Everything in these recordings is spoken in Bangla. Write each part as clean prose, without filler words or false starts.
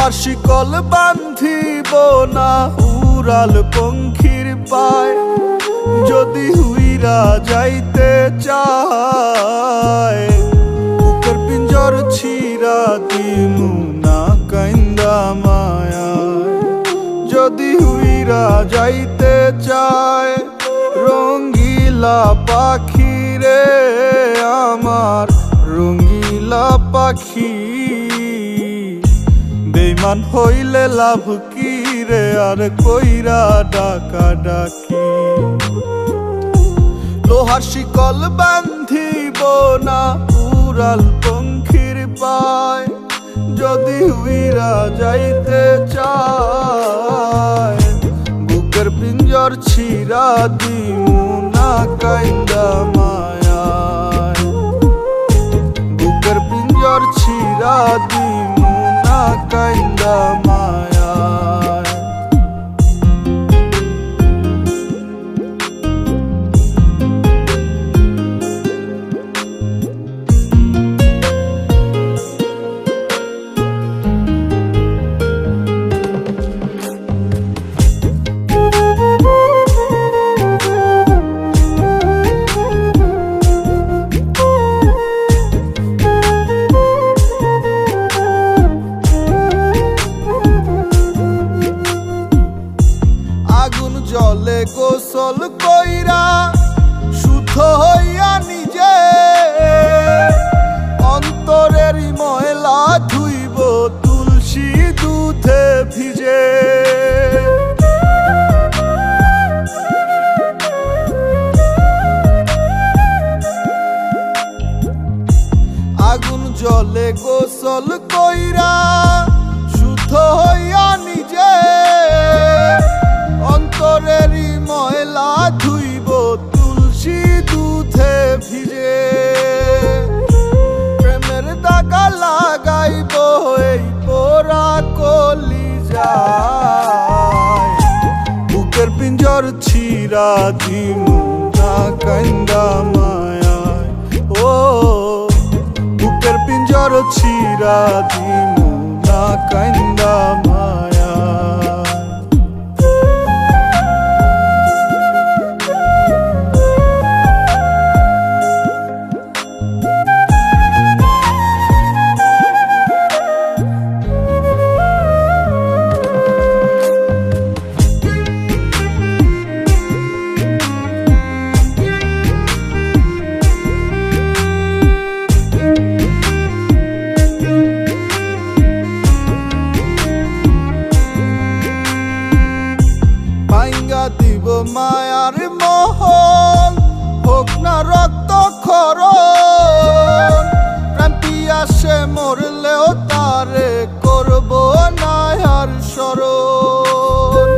লোহার শিকল বান্ধিব না উড়াল পঙ্খির পায়, যদি উইরা যাইতে চায় বুকের পিঞ্জর ছিড়া দিমু না কাইন্দা মায়ায়। যদি উইরা যাইতে চায় রঙ্গিলা পাখি রে আমার রঙ্গিলা পাখি, বেইমান হইলে লাভ কি রে আর কইরা ডাকা ডাকি। লোহার শিকল বান্ধিব না উড়াল পঙ্খির পায়, যদি উইরা যাইতে চায় বুকের পিঞ্জর ছিড়া দিমু না কাইন্দা মায়ায়। বুকের পিঞ্জর ছিড়া দিমু না কাইন্দা মায়ায়। জলে গোসল কইরা শুদ্ধ হইয়া নিজে অন্তরের ময়লা ধুইব তুলসী দুধে ভিজে। আগুন জলে গোসল কইরা শুদ্ধ হইয়া নিজে অন্তরেরই ময়লা ধুইব তুলসী দুধে ভিজে। প্রেমের দাগা লাগাইব এই পোড়া কলিজায়, বুকের পিঞ্জর ছিড়া দিমু না কাইন্দা মায়ায়। ও বুকের পিঞ্জর ছিড়া দিমু না কাইন্দা মায়ায়। দিব মায়ার মোহন হোক না রক্ত খরণ, প্রাণ পিয়াসে মরলেও তারে করব না আর স্মরণ।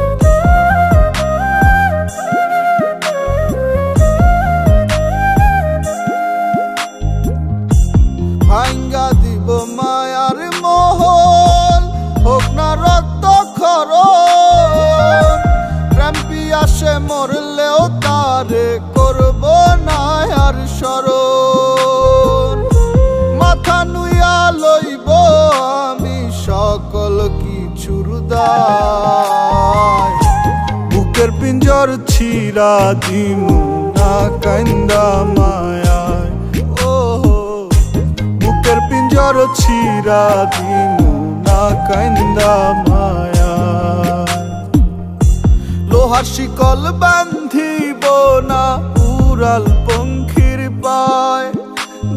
ভাঙ্গা দিব মায়ার মোহন হোক না রক্ত খরণ, পিয়াসে মরলেও তারে করব না আর স্মরণ। মাথা নুইয়া লইব আমি সকল কিছুর দায়, বুকের পিঞ্জর ছিড়া দিমু না কাইন্দা মায়ায়। ও বুকের পিঞ্জর ছিড়া দিমু না কাইন্দা মায়ায়। লোহার শিকল বান্ধিব না উড়াল পঙ্খির পায়,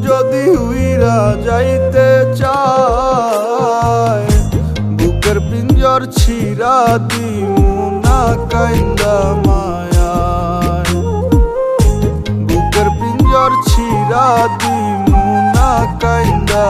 যদি উইরা যাইতে চায় বুকের পিঞ্জর ছিড়া দিমু না কাইন্দা মায়ায়। বুকের পিঞ্জর ছিড়া দিমু না কাইন্দা।